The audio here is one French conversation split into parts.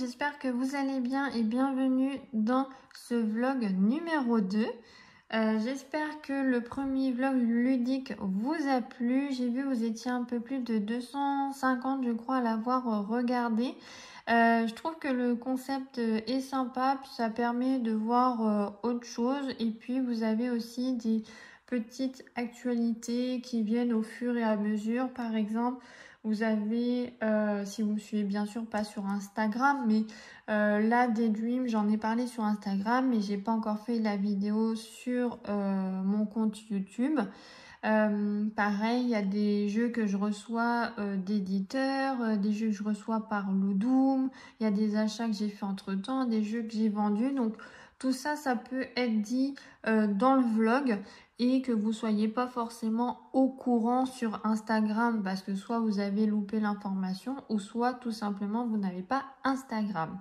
j'espère que vous allez bien et bienvenue dans ce vlog numéro 2. J'espère que le premier vlog ludique vous a plu. J'ai vu vous étiez un peu plus de 250 je crois à l'avoir regardé. Je trouve que le concept est sympa, puis ça permet de voir autre chose et puis vous avez aussi des petites actualités qui viennent au fur et à mesure. Par exemple, vous avez, si vous me suivez bien sûr pas sur Instagram, mais là Daydream, j'en ai parlé sur Instagram, mais j'ai pas encore fait la vidéo sur mon compte YouTube. Pareil, il y a des jeux que je reçois d'éditeurs, des jeux que je reçois par Ludum, il y a des achats que j'ai fait entre temps, des jeux que j'ai vendus. Donc tout ça, ça peut être dit dans le vlog et que vous soyez pas forcément au courant sur Instagram parce que soit vous avez loupé l'information ou soit tout simplement vous n'avez pas Instagram.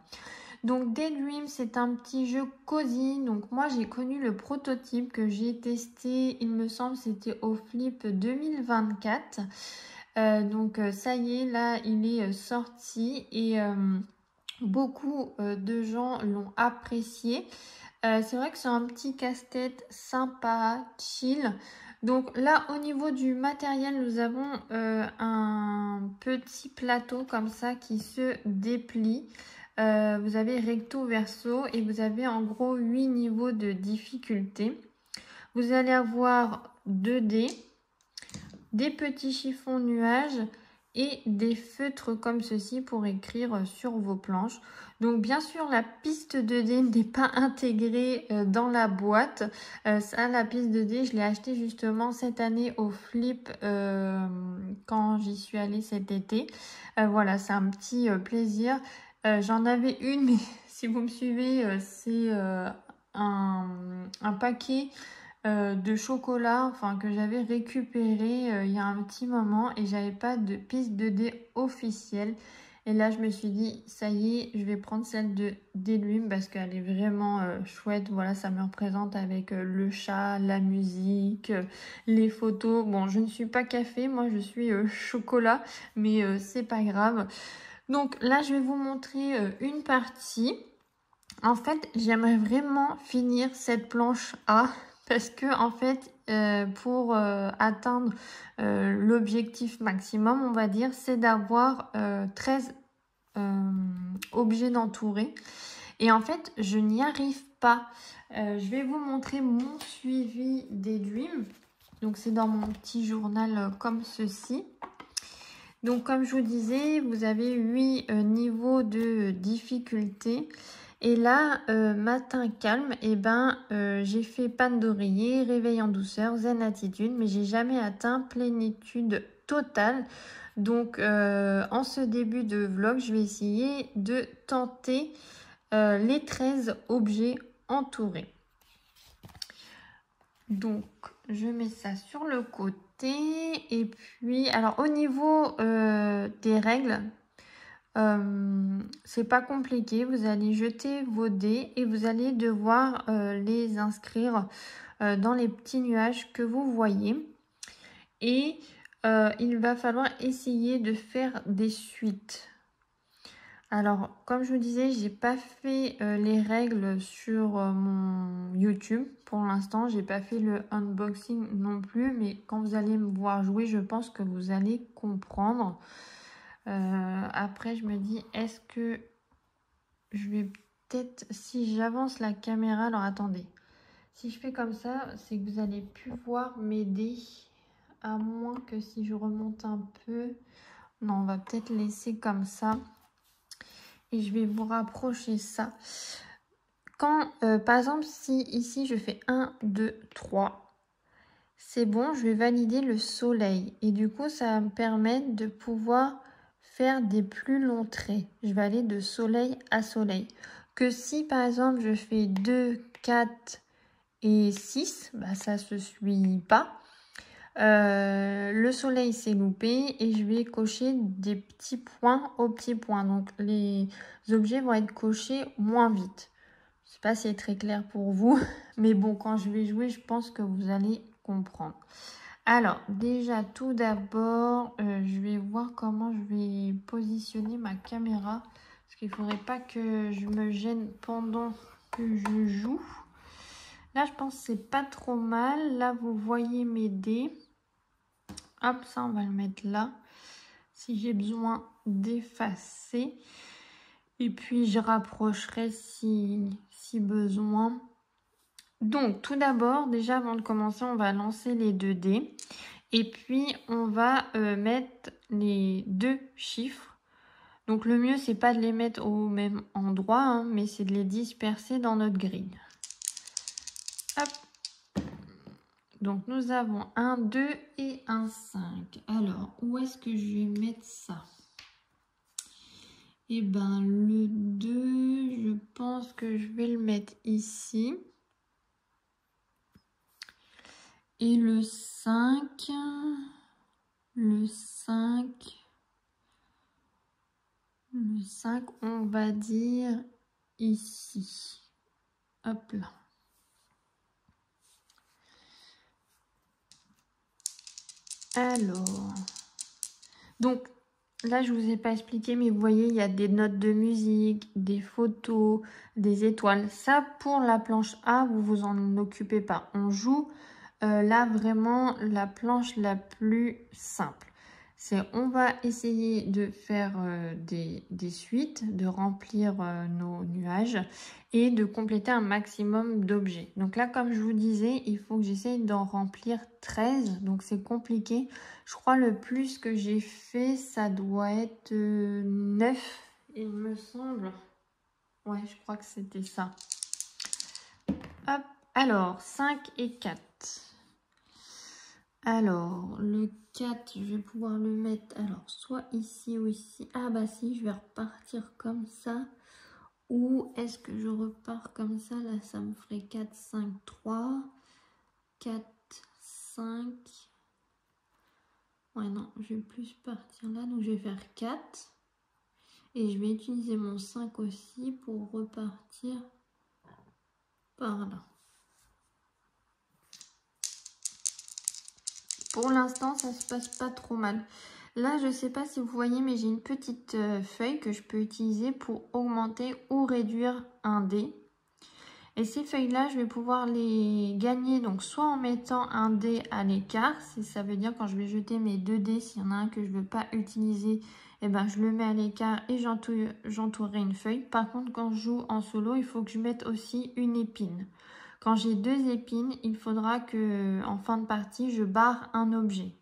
Donc Daydream, c'est un petit jeu cosy. Donc moi j'ai connu le prototype que j'ai testé, il me semble c'était au Flip 2024. Donc ça y est, là il est sorti et beaucoup de gens l'ont apprécié. C'est vrai que c'est un petit casse-tête sympa, chill. Donc là, au niveau du matériel, nous avons un petit plateau comme ça qui se déplie. Vous avez recto, verso et vous avez en gros 8 niveaux de difficulté. Vous allez avoir 2 dés, des petits chiffons nuages et des feutres comme ceci pour écrire sur vos planches. Donc bien sûr la piste 2D n'est pas intégrée dans la boîte. Ça, la piste 2D, je l'ai achetée justement cette année au Flip quand j'y suis allée cet été. Voilà, c'est un petit plaisir. J'en avais une, mais si vous me suivez, c'est un paquet de chocolat, enfin que j'avais récupéré il y a un petit moment et j'avais pas de piste 2D officielle. Et là je me suis dit ça y est, je vais prendre celle de Daydream parce qu'elle est vraiment chouette. Voilà, ça me représente avec le chat, la musique, les photos. Bon, je ne suis pas café, moi je suis chocolat, mais c'est pas grave. Donc là je vais vous montrer une partie. En fait, j'aimerais vraiment finir cette planche A parce que en fait, pour atteindre l'objectif maximum, on va dire, c'est d'avoir 13 objets d'entourer. Et en fait, je n'y arrive pas. Je vais vous montrer mon suivi des Dreams. Donc, c'est dans mon petit journal comme ceci. Donc, comme je vous disais, vous avez 8 niveaux de difficulté. Et là, matin calme, et j'ai fait panne d'oreiller, réveil en douceur, zen attitude, mais j'ai jamais atteint plénitude totale. Donc, en ce début de vlog, je vais essayer de tenter les 13 objets entourés. Donc, je mets ça sur le côté. Et puis, alors au niveau des règles, c'est pas compliqué. Vous allez jeter vos dés et vous allez devoir les inscrire dans les petits nuages que vous voyez. Et il va falloir essayer de faire des suites. Alors, comme je vous disais, j'ai pas fait les règles sur mon YouTube pour l'instant. J'ai pas fait le unboxing non plus, mais quand vous allez me voir jouer, je pense que vous allez comprendre. Après, je me dis, est-ce que je vais peut-être, si j'avance la caméra, alors attendez. Si je fais comme ça, c'est que vous allez plus voir m'aider, à moins que si je remonte un peu. Non, on va peut-être laisser comme ça. Et je vais vous rapprocher ça. Quand, par exemple, si ici je fais 1, 2, 3, c'est bon, je vais valider le soleil. Et du coup, ça va me permettre de pouvoir faire des plus longs traits. Je vais aller de soleil à soleil. Que si, par exemple, je fais 2, 4 et 6, bah, ça ne se suit pas. Le soleil s'est loupé et je vais cocher des petits points aux petits points. Donc les objets vont être cochés moins vite. Je sais pas si c'est très clair pour vous, mais bon, quand je vais jouer, je pense que vous allez comprendre. Alors déjà tout d'abord, je vais voir comment je vais positionner ma caméra parce qu'il ne faudrait pas que je me gêne pendant que je joue. Là, je pense que c'est pas trop mal. Là, vous voyez mes dés. Hop, ça, on va le mettre là. Si j'ai besoin d'effacer. Et puis, je rapprocherai si besoin. Donc, tout d'abord, déjà, avant de commencer, on va lancer les 2 dés. Et puis, on va mettre les 2 chiffres. Donc, le mieux, c'est pas de les mettre au même endroit, hein, mais c'est de les disperser dans notre grille. Hop. Donc, nous avons un 2 et un 5. Alors, où est-ce que je vais mettre ça? Eh bien, le 2, je pense que je vais le mettre ici. Et le 5, on va dire ici. Hop là. Alors, donc là, je ne vous ai pas expliqué, mais vous voyez, il y a des notes de musique, des photos, des étoiles. Ça, pour la planche A, vous vous en occupez pas. On joue là vraiment la planche la plus simple. On va essayer de faire des suites, de remplir nos nuages et de compléter un maximum d'objets. Donc là, comme je vous disais, il faut que j'essaye d'en remplir 13. Donc c'est compliqué. Je crois le plus que j'ai fait, ça doit être 9, il me semble. Ouais, je crois que c'était ça. Hop, alors 5 et 4. Alors, le 4, je vais pouvoir le mettre, alors, soit ici ou ici. Ah bah si, je vais repartir comme ça. Ou est-ce que je repars comme ça? Là, ça me ferait 4, 5, 3. 4, 5. Ouais, non, je vais plus partir là. Donc, je vais faire 4. Et je vais utiliser mon 5 aussi pour repartir par là. Pour l'instant, ça se passe pas trop mal. Là, je ne sais pas si vous voyez, mais j'ai une petite feuille que je peux utiliser pour augmenter ou réduire un dé. Et ces feuilles-là, je vais pouvoir les gagner donc soit en mettant un dé à l'écart. Ça veut dire quand je vais jeter mes 2 dés, s'il y en a un que je ne veux pas utiliser, eh ben, je le mets à l'écart et j'entourerai une feuille. Par contre, quand je joue en solo, il faut que je mette aussi une épine. Quand j'ai 2 épines, il faudra que en fin de partie, je barre un objet.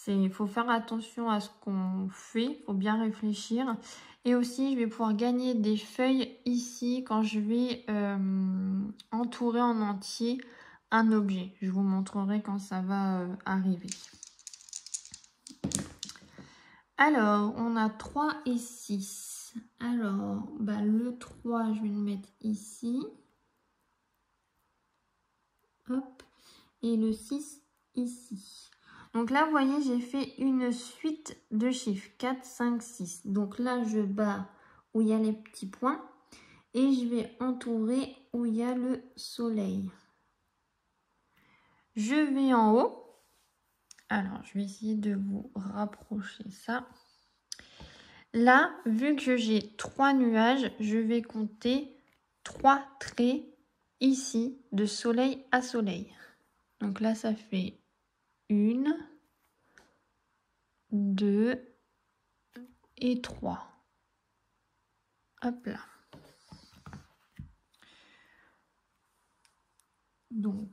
Il faut faire attention à ce qu'on fait, il faut bien réfléchir. Et aussi, je vais pouvoir gagner des feuilles ici quand je vais entourer en entier un objet. Je vous montrerai quand ça va arriver. Alors, on a 3 et 6. Alors, bah, le 3, je vais le mettre ici. Hop. Et le 6 ici. Donc là, vous voyez, j'ai fait une suite de chiffres. 4, 5, 6. Donc là, je barre où il y a les petits points. Et je vais entourer où il y a le soleil. Je vais en haut. Alors, je vais essayer de vous rapprocher ça. Là, vu que j'ai 3 nuages, je vais compter 3 traits ici de soleil à soleil. Donc là, ça fait 1, 2 et 3. Hop là. Donc,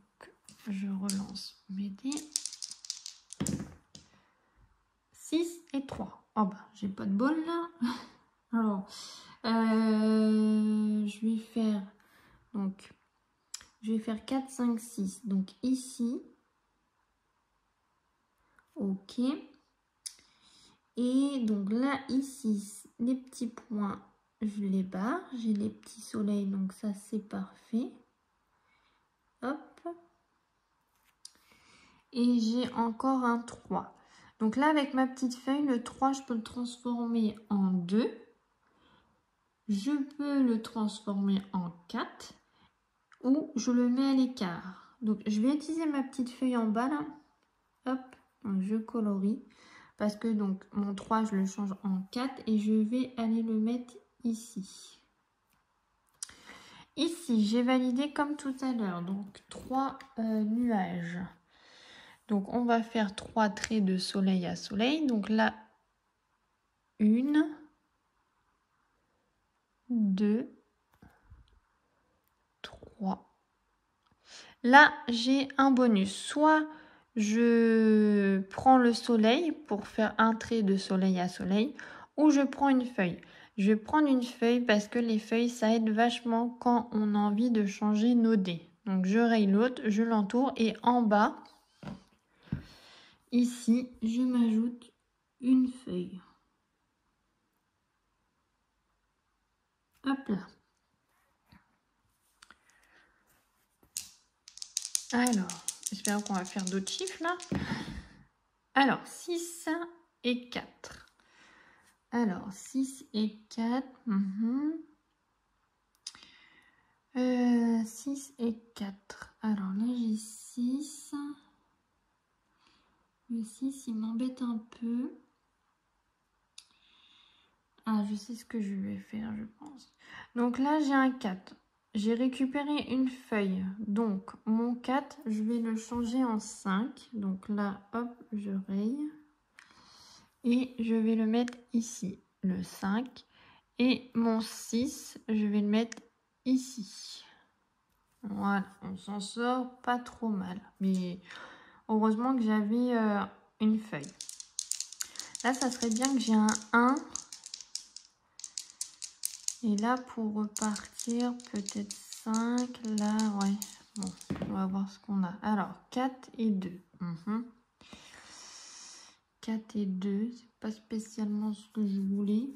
je relance mes dés. 6 et 3. Oh bah, j'ai pas de bol là. Alors, je vais faire donc, je vais faire 4, 5, 6. Donc ici. Ok. Et donc là, ici, les petits points, je les barre. J'ai les petits soleils, donc ça, c'est parfait. Hop. Et j'ai encore un 3. Donc là, avec ma petite feuille, le 3, je peux le transformer en 2. Je peux le transformer en 4. Ou je le mets à l'écart. Donc, je vais utiliser ma petite feuille en bas, là. Hop, donc je colorie. Parce que donc mon 3, je le change en 4. Et je vais aller le mettre ici. Ici, j'ai validé comme tout à l'heure, donc 3 nuages. Donc, on va faire 3 traits de soleil à soleil. Donc là, 1, 2, 3. Là, j'ai un bonus. Soit je prends le soleil pour faire un trait de soleil à soleil, ou je prends une feuille. Je vais prendre une feuille parce que les feuilles, ça aide vachement quand on a envie de changer nos dés. Donc, je raye l'autre, je l'entoure et en bas, ici, je m'ajoute une feuille. Hop là. Alors, j'espère qu'on va faire d'autres chiffres là. Alors, 6 et 4. Alors, 6 et 4. 6 et 4. Alors là, j'ai 6. Le 6, il m'embête un peu. Ah, je sais ce que je vais faire, je pense. Donc là, j'ai un 4. J'ai récupéré une feuille. Donc, mon 4, je vais le changer en 5. Donc là, hop, je raye. Et je vais le mettre ici, le 5. Et mon 6, je vais le mettre ici. Voilà, on s'en sort pas trop mal. Mais heureusement que j'avais une feuille. Là, ça serait bien que j'ai un 1. Et là, pour repartir, peut-être 5. Là, ouais. Bon, on va voir ce qu'on a. Alors, 4 et 2. 4 et 2, c'est pas spécialement ce que je voulais.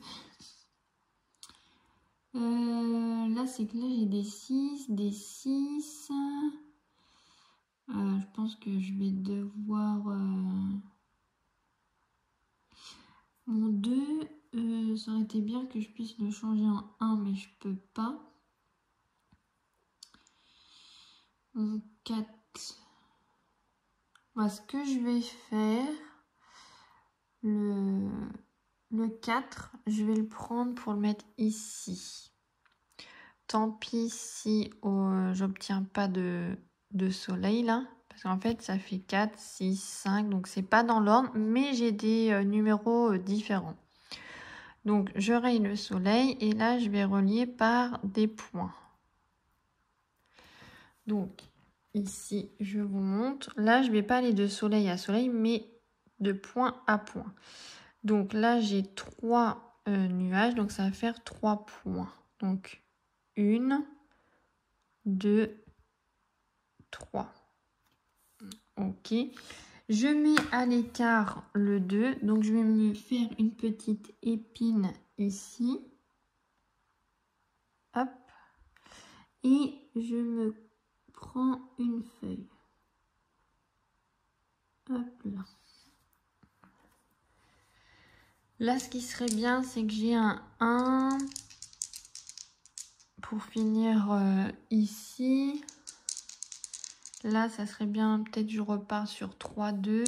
Là, c'est que là, j'ai des 6, des 6. Je pense que je vais devoir... Mon 2, ça aurait été bien que je puisse le changer en 1, mais je peux pas. Mon 4. Moi, ce que je vais faire, le 4, je vais le prendre pour le mettre ici. Tant pis si j'obtiens pas de soleil là. Parce qu'en fait, ça fait 4, 6, 5. Donc, c'est pas dans l'ordre. Mais j'ai des numéros différents. Donc, je raye le soleil. Et là, je vais relier par des points. Donc, ici, je vous montre. Là, je vais pas aller de soleil à soleil. Mais de point à point. Donc, là, j'ai 3 nuages. Donc, ça va faire 3 points. Donc, 1, 2, 3. Ok. Je mets à l'écart le 2. Donc, je vais me faire une petite épine ici. Hop. Et je me prends une feuille. Hop là. Là, ce qui serait bien, c'est que j'ai un 1 pour finir ici. Là, ça serait bien, peut-être je repars sur 3, 2,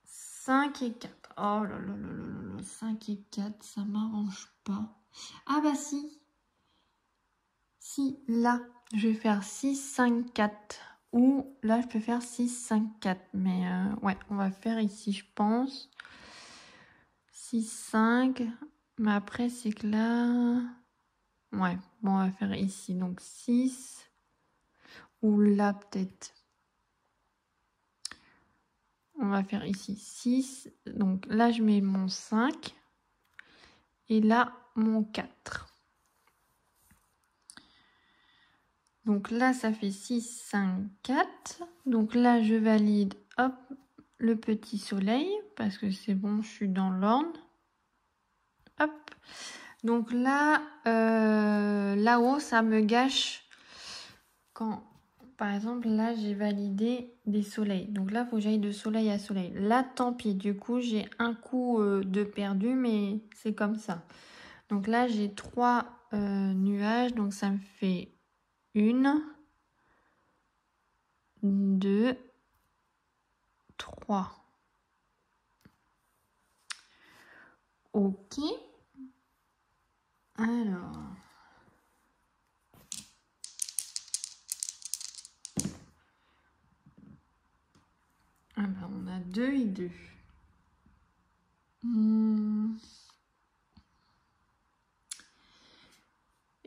5 et 4. Oh là là là là là, 5 et 4, ça m'arrange pas. Ah bah si. Si, là, je vais faire 6, 5, 4. Ou là, je peux faire 6, 5, 4. Mais ouais, on va faire ici, je pense. 6, 5. Mais après, c'est que là... Ouais, bon, on va faire ici. Donc 6. Ou là, peut-être. On va faire ici 6. Donc là, je mets mon 5. Et là, mon 4. Donc là, ça fait 6, 5, 4. Donc là, je valide, hop, le petit soleil. Parce que c'est bon, je suis dans l'ordre. Hop. Donc là, là-haut, ça me gâche quand... Par exemple, là, j'ai validé des soleils. Donc là, il faut que j'aille de soleil à soleil. Là, tant pis. Du coup, j'ai un coup de perdu, mais c'est comme ça. Donc là, j'ai 3 nuages. Donc ça me fait 1, 2, 3. Ok. Alors. Ah ben, on a 2 et 2.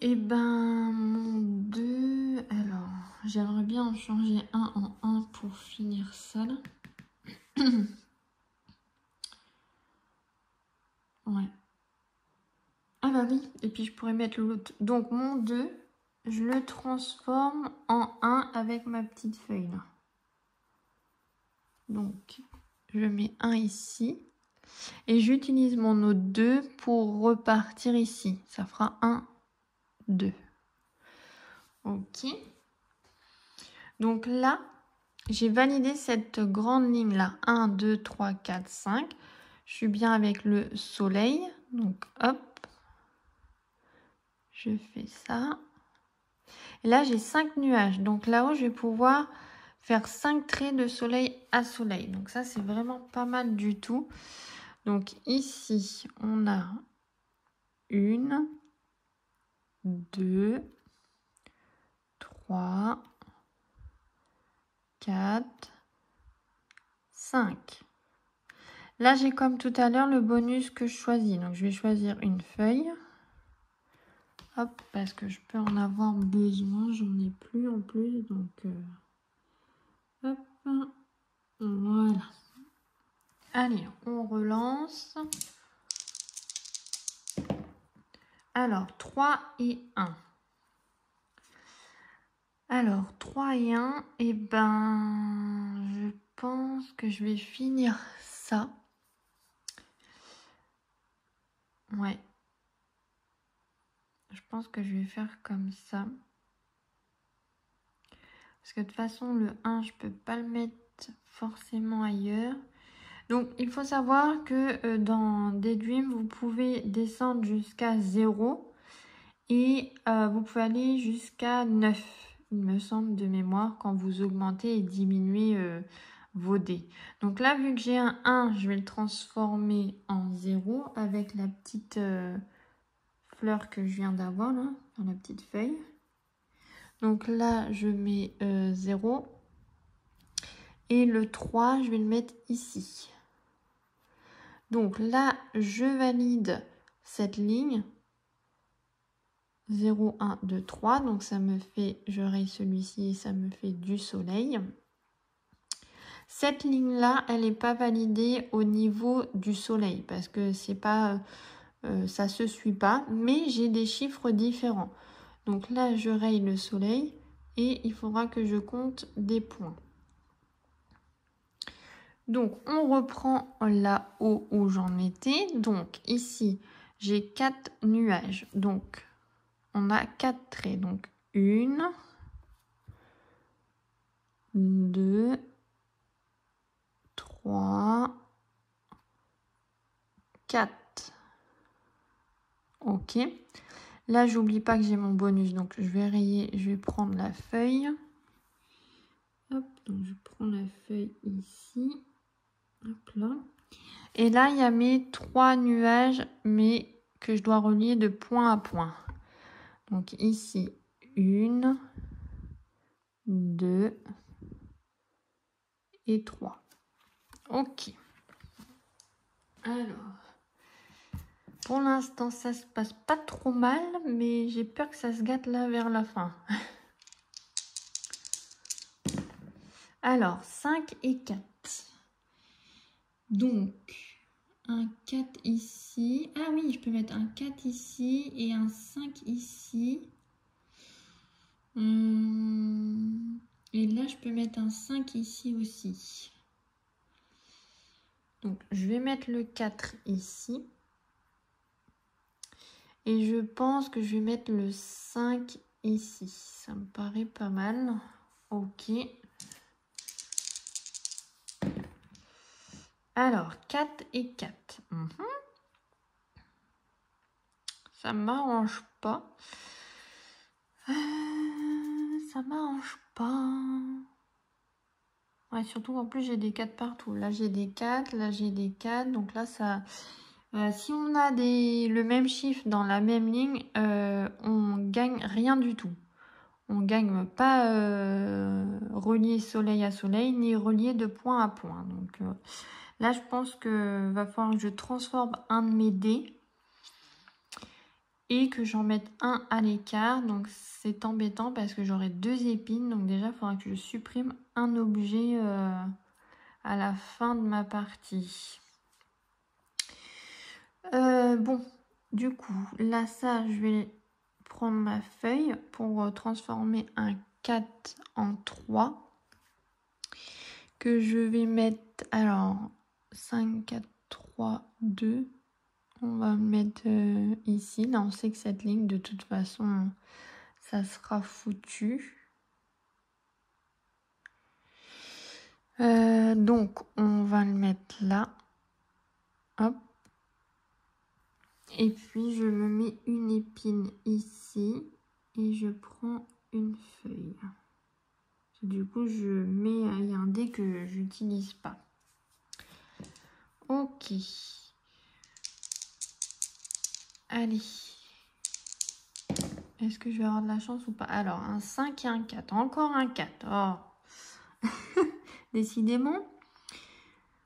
Et ben, mon 2... Alors, j'aimerais bien en changer un en 1 pour finir ça, là. Ouais. Ah bah oui, et puis je pourrais mettre l'autre. Donc, mon 2, je le transforme en 1 avec ma petite feuille, là. Donc, je mets 1 ici. Et j'utilise mon autre 2 pour repartir ici. Ça fera 1, 2. Ok. Donc là, j'ai validé cette grande ligne là. 1, 2, 3, 4, 5. Je suis bien avec le soleil. Donc hop. Je fais ça. Et là, j'ai 5 nuages. Donc là-haut, je vais pouvoir faire 5 traits de soleil à soleil. Donc ça, c'est vraiment pas mal du tout. Donc ici, on a 1, 2, 3, 4, 5. Là, j'ai comme tout à l'heure le bonus que je choisis. Donc, je vais choisir une feuille. Hop, parce que je peux en avoir besoin. J'en ai plus en plus. Donc, hop. Voilà. Allez, on relance. Alors, 3 et 1. Alors, 3 et 1, et ben, je pense que je vais finir ça. Ouais. Je pense que je vais faire comme ça. Parce que de toute façon, le 1, je peux pas le mettre forcément ailleurs. Donc, il faut savoir que dans Daydream, vous pouvez descendre jusqu'à 0 et vous pouvez aller jusqu'à 9, il me semble, de mémoire, quand vous augmentez et diminuez vos dés. Donc là, vu que j'ai un 1, je vais le transformer en 0 avec la petite fleur que je viens d'avoir, là, dans la petite feuille. Donc là, je mets 0. Et le 3, je vais le mettre ici. Donc là, je valide cette ligne. 0, 1, 2, 3. Donc ça me fait, je raye celui-ci et ça me fait du soleil. Cette ligne-là, elle n'est pas validée au niveau du soleil parce que c'est pas, ça se suit pas. Mais j'ai des chiffres différents. Donc là, je raye le soleil et il faudra que je compte des points. Donc, on reprend là-haut où j'en étais. Donc, ici, j'ai 4 nuages. Donc, on a 4 traits. Donc, 1, 2, 3, 4. Ok. Là, j'oublie pas que j'ai mon bonus. Donc, je vais rayer, je vais prendre la feuille. Hop, donc je prends la feuille ici. Hop là. Et là, il y a mes 3 nuages, mais que je dois relier de point à point. Donc ici, 1, 2 et 3. Ok. Alors, pour l'instant, ça se passe pas trop mal, mais j'ai peur que ça se gâte là vers la fin. Alors, 5 et 4. Donc, un 4 ici. Ah oui, je peux mettre un 4 ici et un 5 ici. Et là, je peux mettre un 5 ici aussi. Donc, je vais mettre le 4 ici. Et je pense que je vais mettre le 5 ici. Ça me paraît pas mal. Ok. Alors, 4 et 4. Ça m'arrange pas. Ça m'arrange pas. Ouais, surtout en plus j'ai des 4 partout. Là j'ai des 4, là j'ai des 4. Donc là ça Si on a le même chiffre dans la même ligne, on gagne rien du tout. On gagne pas relié soleil à soleil, ni relié de point à point. Donc là, je pense que va falloir que je transforme un de mes dés et que j'en mette un à l'écart. Donc c'est embêtant parce que j'aurai 2 épines. Donc déjà, il faudra que je supprime un objet à la fin de ma partie. Bon, du coup, là, ça, je vais prendre ma feuille pour transformer un 4 en 3. Que je vais mettre, alors, 5, 4, 3, 2. On va le mettre ici. Là, on sait que cette ligne, de toute façon, ça sera foutu. Donc, on va le mettre là. Hop. Et puis, je me mets une épine ici. Et je prends une feuille. Du coup, je mets un dé que j'utilise pas. Ok. Allez. Est-ce que je vais avoir de la chance ou pas? Alors, un 5 et un 4. Encore un 4. Oh. Décidément.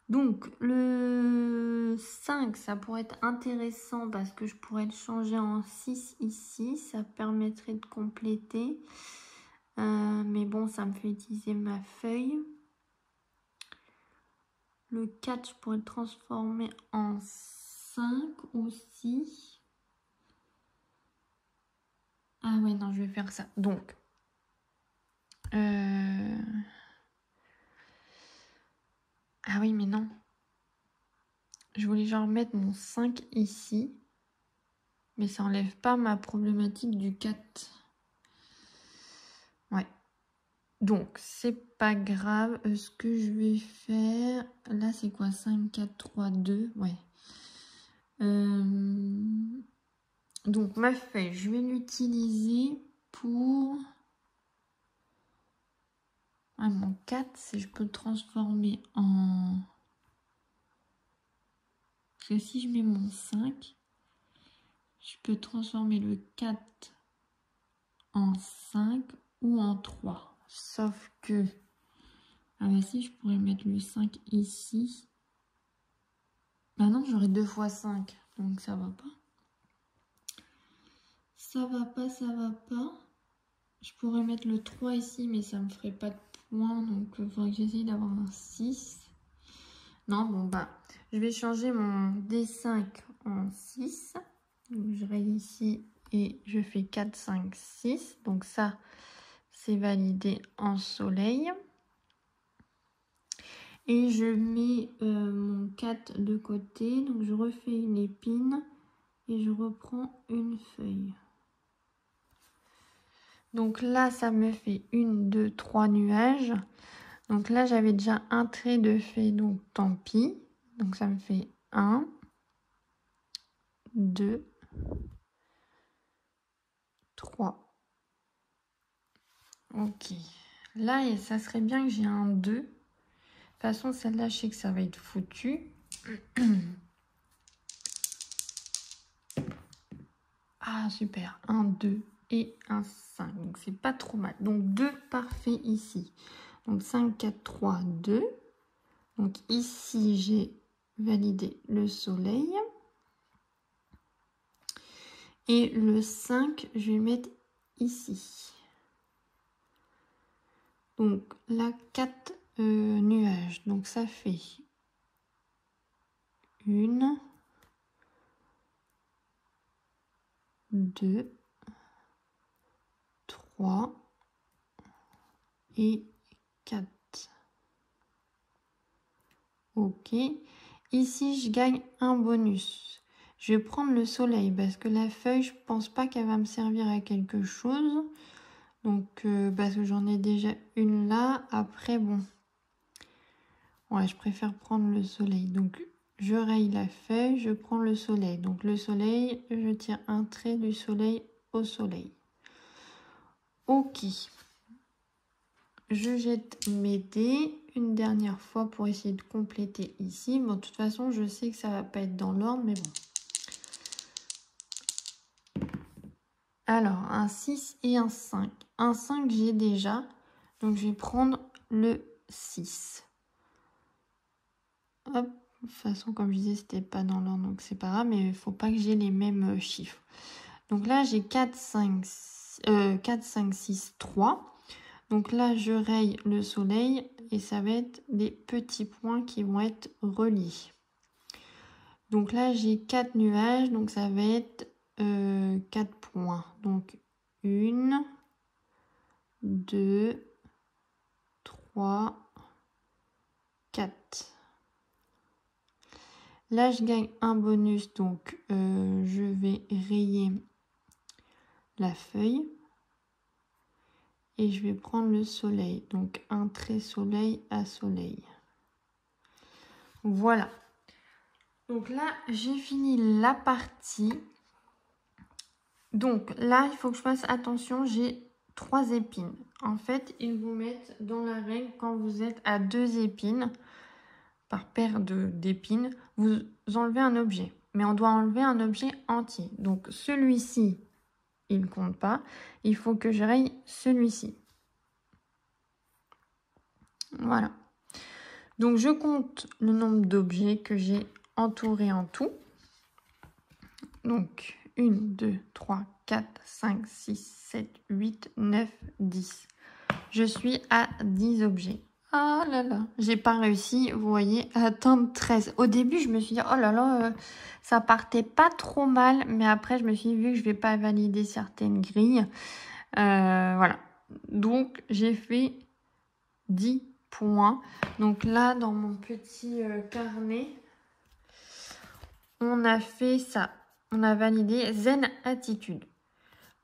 Donc, le 5, ça pourrait être intéressant parce que je pourrais le changer en 6 ici. Ça permettrait de compléter. Mais bon, ça me fait utiliser ma feuille. Le 4, je pourrais le transformer en 5 aussi. Ah ouais, non, je vais faire ça. Donc, ah oui, mais non. Je voulais genre mettre mon 5 ici. Mais ça enlève pas ma problématique du 4. Ouais. Donc, c'est pas grave. Ce que je vais faire... Là, c'est quoi? 5, 4, 3, 2. Ouais. Donc, ma feuille, je vais l'utiliser pour... Ah, mon 4, si je peux le transformer en... Parce que si je mets mon 5, je peux transformer le 4 en 5 ou en 3. Sauf que... Ah bah si, je pourrais mettre le 5 ici. Bah non, j'aurais 2 fois 5. Donc ça va pas. Ça va pas, ça va pas. Je pourrais mettre le 3 ici, mais ça me ferait pas de points. Donc il faudrait que j'essaye d'avoir un 6. Non, bon bah, je vais changer mon D5 en 6. Donc je raye ici et je fais 4, 5, 6. Donc ça, c'est validé en soleil. Et je mets mon 4 de côté. Donc je refais une épine et je reprends une feuille. Donc là, ça me fait 1, 2, 3 nuages. Donc là, j'avais déjà un trait de fait, donc tant pis. Donc ça me fait 1, 2, 3. Ok. Là, ça serait bien que j'ai un 2. De toute façon, celle-là, je sais que ça va être foutu. Ah, super. 1, 2 et un 5. Donc, c'est pas trop mal. Donc, 2 parfaits ici. Donc, 5, 4, 3, 2. Donc, ici, j'ai validé le soleil. Et le 5, je vais mettre ici. Donc, là, 4 nuages. Donc, ça fait 1, 2, 3 et 4. Ok. Ici, je gagne un bonus. Je vais prendre le soleil parce que la feuille, je pense pas qu'elle va me servir à quelque chose. Donc, parce que j'en ai déjà une là. Après, bon. Ouais, je préfère prendre le soleil. Donc, je raye la feuille, je prends le soleil. Donc, le soleil, je tire un trait du soleil au soleil. Ok. Je jette mes dés. une dernière fois pour essayer de compléter ici. Bon, de toute façon, je sais que ça va pas être dans l'ordre, mais bon. Alors, un 6 et un 5. Un 5, j'ai déjà. Donc, je vais prendre le 6. Hop. De toute façon, comme je disais, c'était pas dans l'ordre, donc c'est pas grave. Mais il ne faut pas que j'ai les mêmes chiffres. Donc là, j'ai 4, 5, 6, 3. Donc là, je raye le soleil et ça va être des petits points qui vont être reliés. Donc là, j'ai 4 nuages, donc ça va être 4 points. Donc 1, 2, 3, 4. Là, je gagne un bonus, donc je vais rayer la feuille. Et je vais prendre le soleil. Donc un trait soleil à soleil. Voilà. Donc là, j'ai fini la partie. Donc là, il faut que je fasse attention. J'ai 3 épines. En fait, ils vous mettent dans la règle quand vous êtes à 2 épines. Par paire d'épines, vous enlevez un objet. Mais on doit enlever un objet entier. Donc celui-ci, il ne compte pas. Il faut que je raye celui-ci. Voilà. Donc, je compte le nombre d'objets que j'ai entourés en tout. Donc, 1, 2, 3, 4, 5, 6, 7, 8, 9, 10. Je suis à 10 objets. Ah là là, j'ai pas réussi, vous voyez, à atteindre 13. Au début, je me suis dit, oh là là, ça partait pas trop mal. Mais après, je me suis dit, vu que je vais pas valider certaines grilles. Voilà. Donc, j'ai fait 10 points. Donc là, dans mon petit carnet, on a fait ça. On a validé Zen Attitude.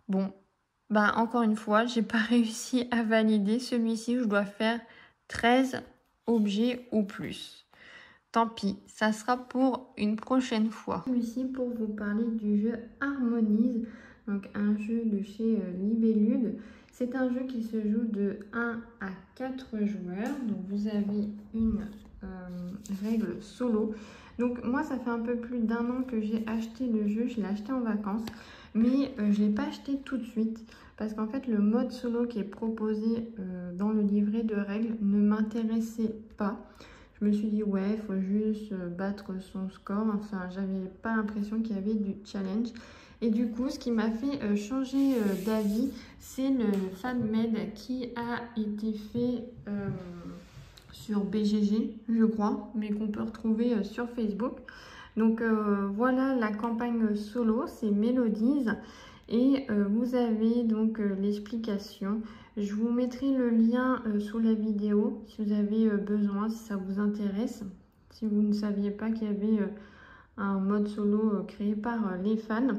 Bon, bah encore une fois, j'ai pas réussi à valider celui-ci. Je dois faire 13 objets ou plus. Tant pis, ça sera pour une prochaine fois. Celui-ci pour vous parler du jeu Harmonise. Donc un jeu de chez Libellude. C'est un jeu qui se joue de 1 à 4 joueurs. Donc vous avez une règle solo. Donc moi ça fait un peu plus d'1 an que j'ai acheté le jeu. Je l'ai acheté en vacances. Mais je ne l'ai pas acheté tout de suite. Parce qu'en fait le mode solo qui est proposé dans le livret de règles ne m'intéressait pas. Je me suis dit ouais, il faut juste battre son score. Enfin, j'avais pas l'impression qu'il y avait du challenge. Et du coup, ce qui m'a fait changer d'avis, c'est le FanMade qui a été fait sur BGG, je crois, mais qu'on peut retrouver sur Facebook. Donc voilà la campagne solo, c'est Melodies. Et vous avez donc l'explication. Je vous mettrai le lien sous la vidéo si vous avez besoin, si ça vous intéresse. Si vous ne saviez pas qu'il y avait un mode solo créé par les fans.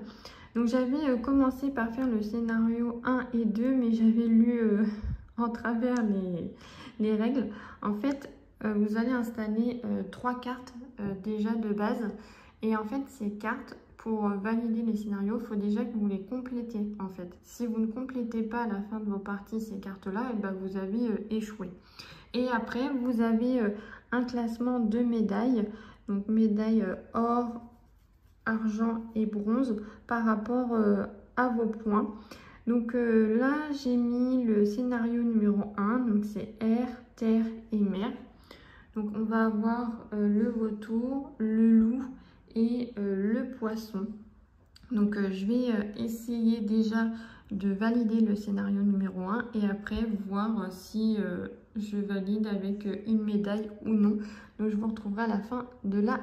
Donc j'avais commencé par faire le scénario 1 et 2, mais j'avais lu en travers les règles. En fait, vous allez installer 3 cartes déjà de base. Et en fait, ces cartes, pour valider les scénarios, il faut déjà que vous les complétez en fait. Si vous ne complétez pas à la fin de vos parties ces cartes-là, et ben vous avez échoué. Et après, vous avez un classement de médailles. Donc médailles or, argent et bronze par rapport à vos points. Donc là, j'ai mis le scénario numéro 1. Donc c'est air, terre et mer. Donc on va avoir le vautour, le loup et le poisson. Donc je vais essayer déjà de valider le scénario numéro 1 et après voir si je valide avec une médaille ou non. Donc je vous retrouverai à la fin de la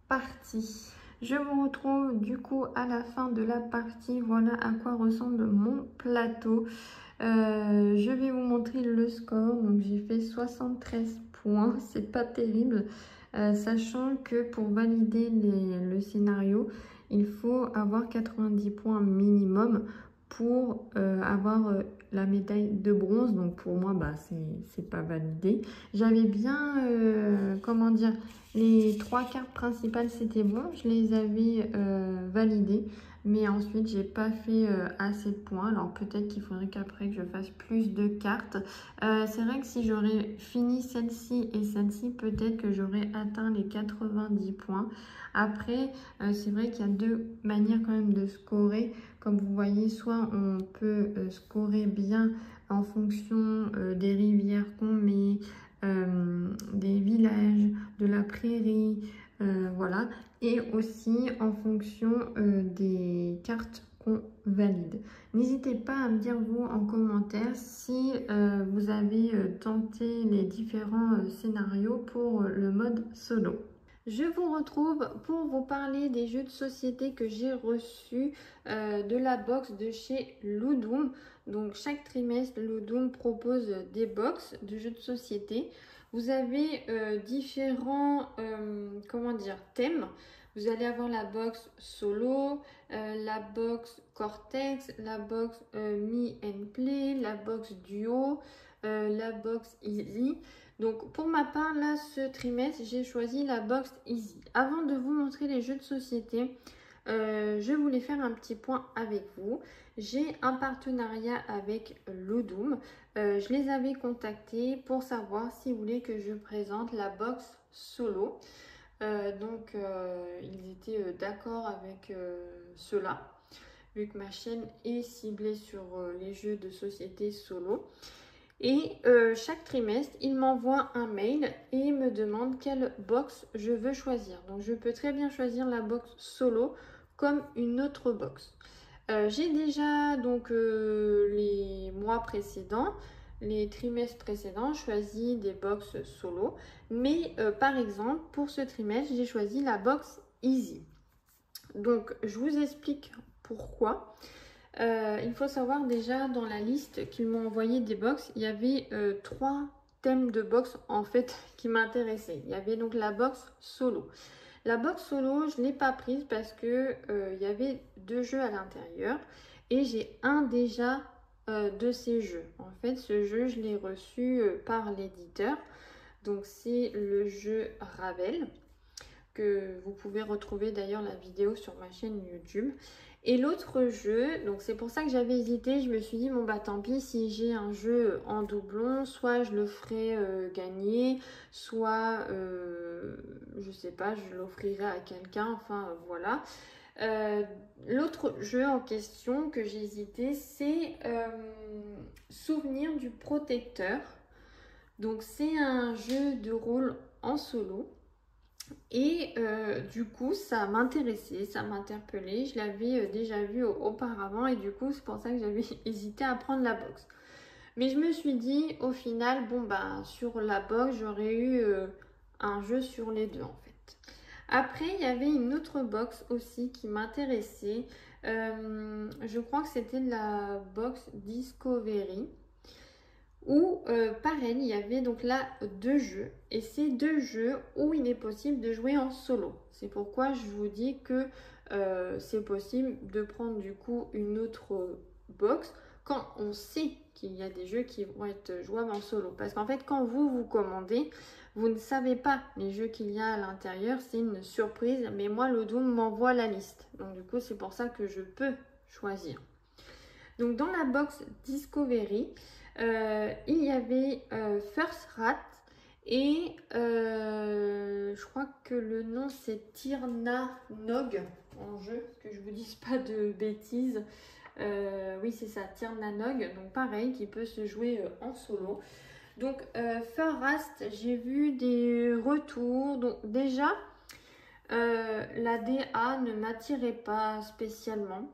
partie. Je vous retrouve du coup à la fin de la partie. Voilà à quoi ressemble mon plateau. Je vais vous montrer le score. Donc j'ai fait 73 points, c'est pas terrible. Sachant que pour valider le scénario, il faut avoir 90 points minimum pour avoir la médaille de bronze. Donc pour moi, bah, c'est pas validé. J'avais bien, comment dire, les 3 cartes principales, c'était bon. Je les avais validées. mais ensuite j'ai pas fait assez de points. Alors peut-être qu'il faudrait qu'après que je fasse plus de cartes. C'est vrai que si j'aurais fini celle-ci et celle-ci, peut-être que j'aurais atteint les 90 points. Après, c'est vrai qu'il y a deux manières quand même de scorer. Comme vous voyez, soit on peut scorer bien en fonction des rivières qu'on met, des villages, de la prairie, voilà, et aussi en fonction des cartes qu'on valide. N'hésitez pas à me dire vous en commentaire si vous avez tenté les différents scénarios pour le mode solo. Je vous retrouve pour vous parler des jeux de société que j'ai reçus de la box de chez Ludum. Donc chaque trimestre, Ludum propose des box de jeux de société. Vous avez différents comment dire, thèmes. Vous allez avoir la box solo, la box Cortex, la box Me and Play, la box duo, la box easy. Donc pour ma part, là, ce trimestre, j'ai choisi la box easy. Avant de vous montrer les jeux de société, je voulais faire un petit point avec vous. J'ai un partenariat avec Ludum. Je les avais contactés pour savoir s'ils voulaient que je présente la box solo. Ils étaient d'accord avec cela, vu que ma chaîne est ciblée sur les jeux de société solo. Et chaque trimestre, il m'envoie un mail et me demande quelle box je veux choisir. Donc je peux très bien choisir la box solo comme une autre box. J'ai déjà donc les mois précédents, les trimestres précédents, choisi des box solo. Mais par exemple, pour ce trimestre, j'ai choisi la box easy. Donc je vous explique pourquoi. Il faut savoir déjà dans la liste qu'ils m'ont envoyé des box, il y avait 3 thèmes de box en fait qui m'intéressaient. Il y avait donc la box solo. La box solo, je ne l'ai pas prise parce que il y avait 2 jeux à l'intérieur et j'ai un déjà de ces jeux. En fait, ce jeu, je l'ai reçu par l'éditeur. Donc c'est le jeu Ravel, que vous pouvez retrouver d'ailleurs la vidéo sur ma chaîne YouTube. Et l'autre jeu, donc c'est pour ça que j'avais hésité, je me suis dit bon bah tant pis si j'ai un jeu en doublon, soit je le ferai gagner, soit je sais pas, je l'offrirai à quelqu'un, enfin voilà. L'autre jeu en question que j'ai hésité, c'est Souvenir du protecteur. Donc c'est un jeu de rôle en solo. Et du coup, ça m'intéressait, ça m'interpellait. Je l'avais déjà vu auparavant et du coup, c'est pour ça que j'avais hésité à prendre la box. Mais je me suis dit, au final, bon, bah, sur la box, j'aurais eu un jeu sur les deux en fait. Après, il y avait une autre box aussi qui m'intéressait. Je crois que c'était la box Discovery. Où pareil, il y avait donc là 2 jeux et ces 2 jeux où il est possible de jouer en solo. C'est pourquoi je vous dis que c'est possible de prendre du coup une autre box quand on sait qu'il y a des jeux qui vont être jouables en solo. Parce qu'en fait, quand vous commandez, vous ne savez pas les jeux qu'il y a à l'intérieur, c'est une surprise. Mais moi, Ludum m'envoie la liste. Donc du coup, c'est pour ça que je peux choisir. Donc dans la box Discovery, il y avait First Rat et je crois que le nom c'est Tirna Nog en jeu, que je vous dise pas de bêtises. Oui c'est ça, Tirna Nog, donc pareil qui peut se jouer en solo. Donc First Rat, j'ai vu des retours, donc déjà la DA ne m'attirait pas spécialement.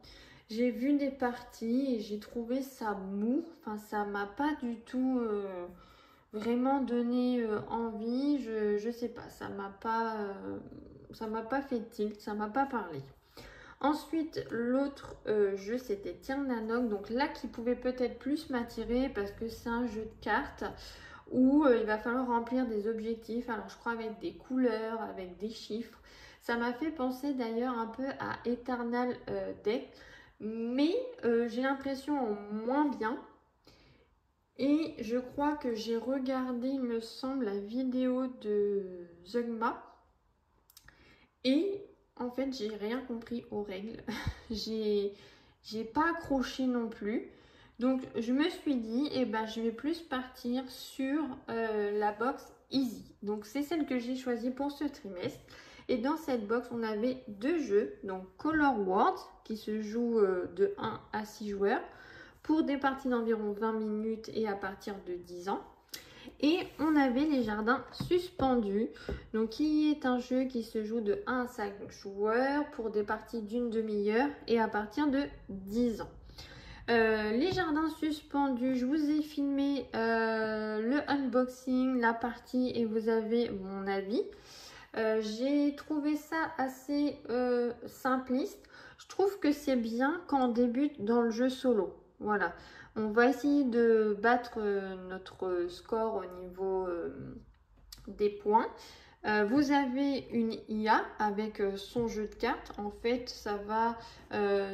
J'ai vu des parties et j'ai trouvé ça mou. Enfin, ça m'a pas du tout vraiment donné envie. Je sais pas, ça m'a pas fait tilt, ça m'a pas parlé. Ensuite, l'autre jeu, c'était Tirnanog. Donc là, qui pouvait peut-être plus m'attirer parce que c'est un jeu de cartes où il va falloir remplir des objectifs. Alors, je crois avec des couleurs, avec des chiffres. Ça m'a fait penser d'ailleurs un peu à Eternal Deck. Mais j'ai l'impression moins bien. Et je crois que j'ai regardé, il me semble, la vidéo de Zugma. Et en fait, j'ai rien compris aux règles. j'ai pas accroché non plus. Donc, je me suis dit, eh ben, je vais plus partir sur la box Easy. Donc, c'est celle que j'ai choisie pour ce trimestre. Et dans cette box, on avait 2 jeux. Donc, Color Words, qui se joue de 1 à 6 joueurs, pour des parties d'environ 20 minutes et à partir de 10 ans. Et on avait les jardins suspendus, donc qui est un jeu qui se joue de 1 à 5 joueurs pour des parties d'une demi-heure et à partir de 10 ans. Les jardins suspendus, je vous ai filmé le unboxing, la partie et vous avez mon avis. J'ai trouvé ça assez simpliste. Je trouve que c'est bien quand on débute dans le jeu solo. Voilà. On va essayer de battre notre score au niveau des points. Vous avez une IA avec son jeu de cartes. En fait, ça va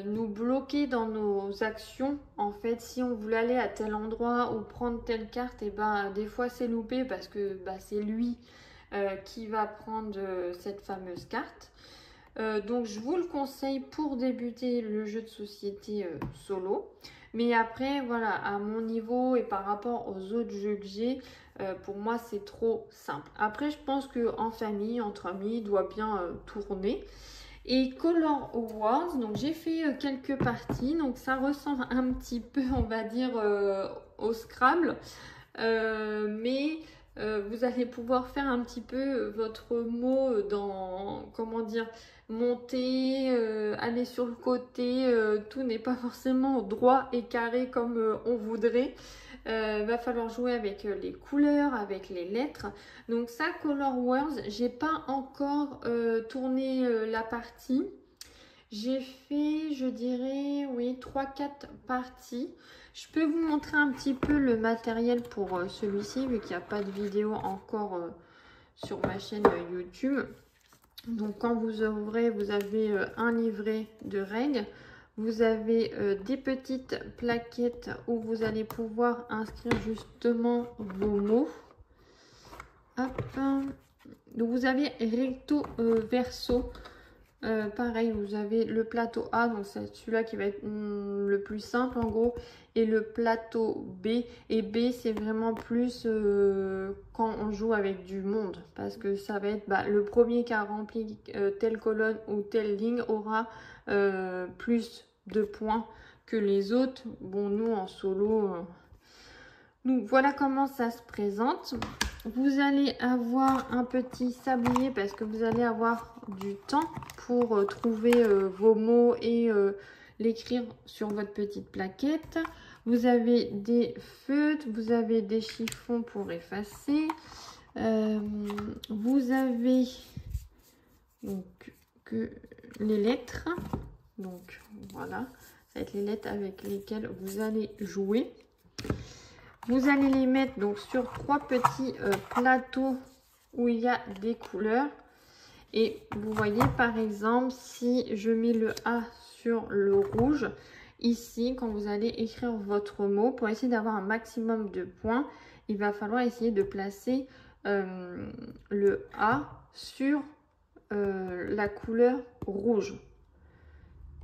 nous bloquer dans nos actions. En fait, si on voulait aller à tel endroit ou prendre telle carte, et ben des fois c'est loupé parce que c'est lui qui va prendre cette fameuse carte. Donc je vous le conseille pour débuter le jeu de société solo. Mais après, voilà, à mon niveau et par rapport aux autres jeux que j'ai, pour moi, c'est trop simple. Après, je pense qu'en famille, entre amis, il doit bien tourner. Et Color Wars, donc j'ai fait quelques parties. Donc ça ressemble un petit peu, on va dire, au Scrabble. Mais vous allez pouvoir faire un petit peu votre mot dans, comment dire, monter, aller sur le côté, tout n'est pas forcément droit et carré comme on voudrait. Va falloir jouer avec les couleurs, avec les lettres. Donc ça, Color Wars, j'ai pas encore tourné la partie. J'ai fait, je dirais, oui, 3-4 parties. Je peux vous montrer un petit peu le matériel pour celui-ci, vu qu'il n'y a pas de vidéo encore sur ma chaîne YouTube. Donc, quand vous ouvrez, vous avez un livret de règles. Vous avez des petites plaquettes où vous allez pouvoir inscrire justement vos mots. Hop. Donc, vous avez recto verso. Pareil, vous avez le plateau A, donc c'est celui-là qui va être le plus simple en gros, et le plateau B. Et B, c'est vraiment plus quand on joue avec du monde, parce que ça va être le premier qui a rempli telle colonne ou telle ligne aura plus de points que les autres. Bon, nous en solo, nous voilà comment ça se présente. Vous allez avoir un petit sablier parce que vous allez avoir du temps pour trouver vos mots et l'écrire sur votre petite plaquette. Vous avez des feutres, vous avez des chiffons pour effacer. Vous avez donc que les lettres. Donc voilà, ça va être les lettres avec lesquelles vous allez jouer. Vous allez les mettre donc sur 3 petits plateaux où il y a des couleurs. Et vous voyez par exemple, si je mets le A sur le rouge, ici quand vous allez écrire votre mot, pour essayer d'avoir un maximum de points, il va falloir essayer de placer le A sur la couleur rouge.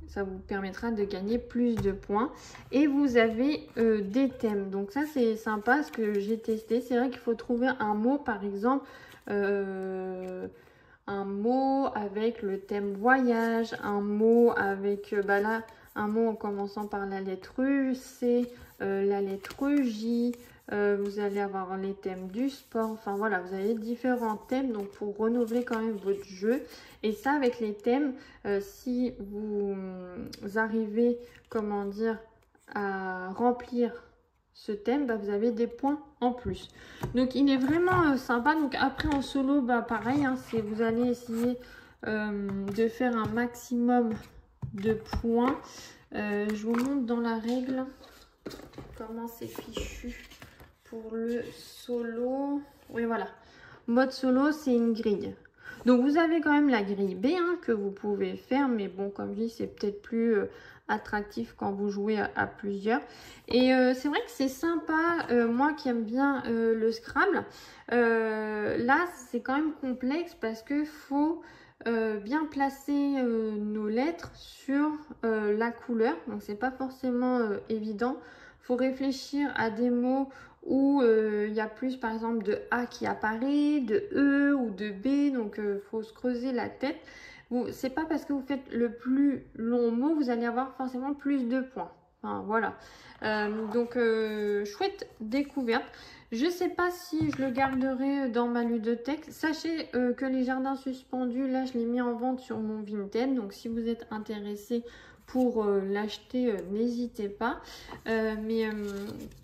Ça vous permettra de gagner plus de points. Et vous avez des thèmes. Donc ça, c'est sympa ce que j'ai testé. C'est vrai qu'il faut trouver un mot, par exemple, un mot avec le thème voyage, un mot avec, là, un mot en commençant par la lettre C, la lettre J. Vous allez avoir les thèmes du sport. Enfin voilà, vous avez différents thèmes donc pour renouveler quand même votre jeu. Et ça, avec les thèmes, si vous arrivez, comment dire, à remplir ce thème, vous avez des points en plus. Donc il est vraiment sympa. Donc après en solo, pareil, hein, vous allez essayer de faire un maximum de points. Je vous montre dans la règle comment c'est fichu. Pour le solo, oui voilà, mode solo c'est une grille. Donc vous avez quand même la grille B que vous pouvez faire, mais bon comme je dis c'est peut-être plus attractif quand vous jouez à plusieurs. Et c'est vrai que c'est sympa, moi qui aime bien le Scrabble, là c'est quand même complexe parce que faut bien placer nos lettres sur la couleur. Donc c'est pas forcément évident. Faut réfléchir à des mots où il y a plus par exemple de A qui apparaît, de E ou de B. Donc faut se creuser la tête. C'est pas parce que vous faites le plus long mot, vous allez avoir forcément plus de points. Enfin, voilà. Chouette découverte. Je sais pas si je le garderai dans ma ludothèque. Sachez que les jardins suspendus, là, je l'ai mis en vente sur mon Vinted. Donc, si vous êtes intéressé pour l'acheter, n'hésitez pas.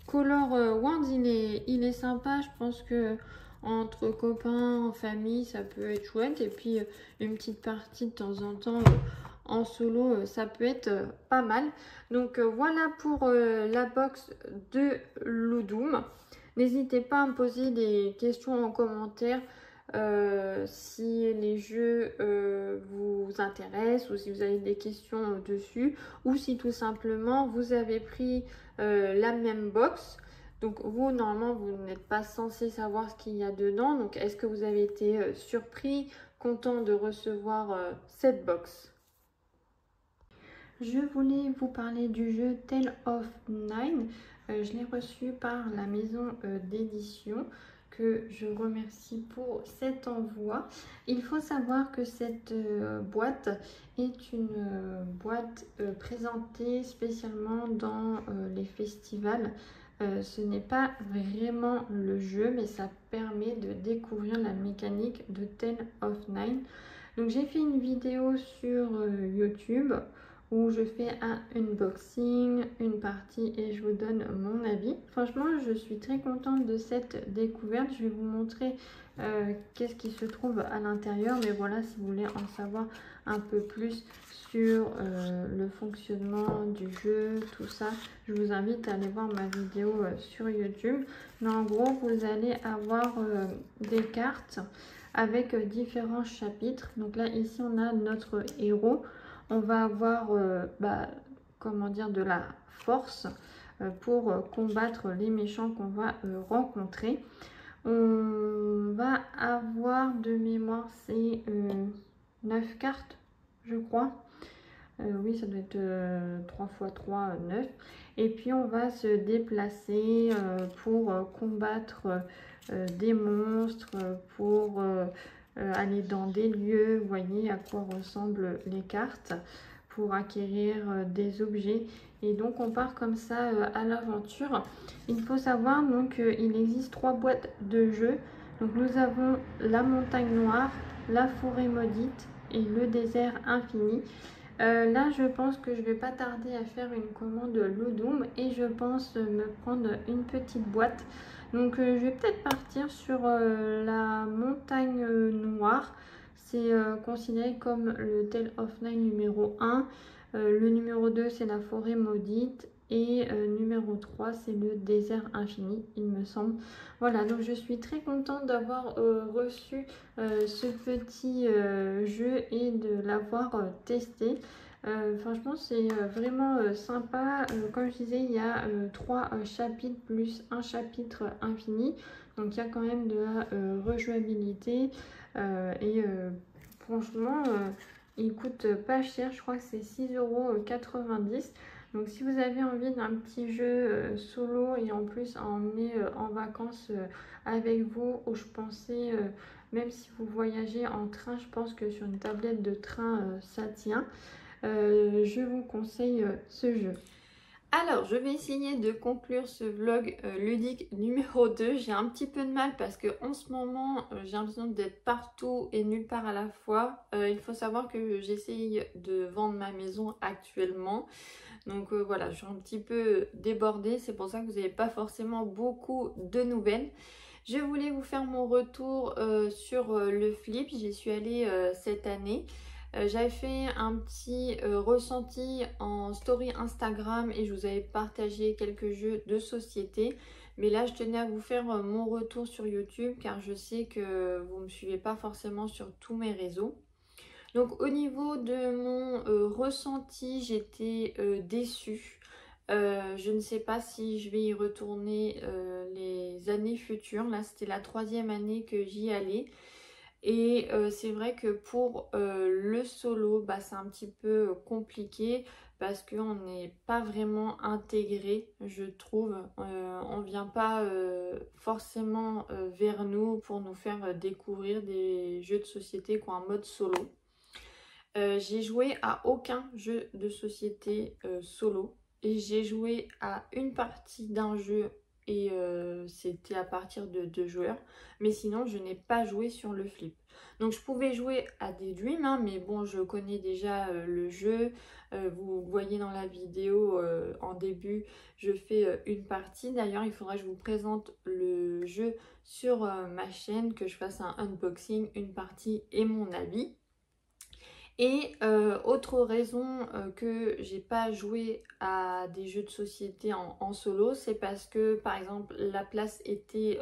Color Wand, il est sympa. Je pense que entre copains, en famille, ça peut être chouette. Et puis, une petite partie de temps en temps en solo, ça peut être pas mal. Donc, voilà pour la box de Ludum. N'hésitez pas à me poser des questions en commentaire si les jeux vous intéressent ou si vous avez des questions dessus ou si tout simplement vous avez pris la même box. Donc vous, normalement, vous n'êtes pas censé savoir ce qu'il y a dedans. Donc est-ce que vous avez été surpris, content de recevoir cette box? Je voulais vous parler du jeu Tale of Nine. Je l'ai reçu par la maison d'édition que je remercie pour cet envoi. Il faut savoir que cette boîte est une boîte présentée spécialement dans les festivals. Ce n'est pas vraiment le jeu, mais ça permet de découvrir la mécanique de Tale of Nine. Donc j'ai fait une vidéo sur YouTube où je fais un unboxing, une partie et je vous donne mon avis. Franchement, je suis très contente de cette découverte. Je vais vous montrer qu'est-ce qui se trouve à l'intérieur. Mais voilà, si vous voulez en savoir un peu plus sur le fonctionnement du jeu, tout ça, je vous invite à aller voir ma vidéo sur YouTube. Mais en gros, vous allez avoir des cartes avec différents chapitres. Donc là, ici, on a notre héros. On va avoir comment dire, de la force pour combattre les méchants qu'on va rencontrer. On va avoir de mémoire, c'est 9 cartes, je crois. Oui, ça doit être 3 x 3, 9. Et puis on va se déplacer pour combattre des monstres, pour aller dans des lieux. Vous voyez à quoi ressemblent les cartes, pour acquérir des objets. Et donc on part comme ça à l'aventure. Il faut savoir donc qu'il existe 3 boîtes de jeux. Donc nous avons la montagne noire, la forêt maudite et le désert infini. Là, je pense que je vais pas tarder à faire une commande Ludum et je pense me prendre une petite boîte. Donc, je vais peut-être partir sur la montagne noire. C'est considéré comme le Tale of Nine numéro 1. Le numéro 2, c'est la forêt maudite. Et numéro 3, c'est le désert infini, il me semble. Voilà, donc je suis très contente d'avoir reçu ce petit jeu et de l'avoir testé. Franchement, c'est vraiment sympa. Comme je disais, il y a 3 chapitres plus un chapitre infini. Donc, il y a quand même de la rejouabilité. Franchement, il coûte pas cher. Je crois que c'est 6,90 €. Donc si vous avez envie d'un petit jeu solo et en plus à emmener en vacances avec vous, où je pensais, même si vous voyagez en train, je pense que sur une tablette de train ça tient. Je vous conseille ce jeu. Alors, je vais essayer de conclure ce vlog ludique numéro 2. J'ai un petit peu de mal parce que en ce moment, j'ai l'impression d'être partout et nulle part à la fois. Il faut savoir que j'essaye de vendre ma maison actuellement. Donc voilà, je suis un petit peu débordée. C'est pour ça que vous n'avez pas forcément beaucoup de nouvelles. Je voulais vous faire mon retour sur le flip. J'y suis allée cette année. J'avais fait un petit ressenti en story Instagram et je vous avais partagé quelques jeux de société. Mais là, je tenais à vous faire mon retour sur YouTube car je sais que vous ne me suivez pas forcément sur tous mes réseaux. Donc au niveau de mon ressenti, j'étais déçue. Je ne sais pas si je vais y retourner les années futures. Là, c'était la 3e année que j'y allais. Et c'est vrai que pour le solo, bah, c'est un petit peu compliqué parce qu'on n'est pas vraiment intégré, je trouve. On ne vient pas forcément vers nous pour nous faire découvrir des jeux de société qui ont un mode solo. J'ai joué à aucun jeu de société solo et j'ai joué à une partie d'un jeu et c'était à partir de 2 joueurs, mais sinon je n'ai pas joué sur le flip. Donc je pouvais jouer à des Dreams, hein, mais bon, je connais déjà le jeu. Vous voyez dans la vidéo en début, je fais une partie. D'ailleurs, il faudra que je vous présente le jeu sur ma chaîne, que je fasse un unboxing, une partie et mon avis. Et autre raison que j'ai pas joué à des jeux de société en solo, c'est parce que par exemple la place était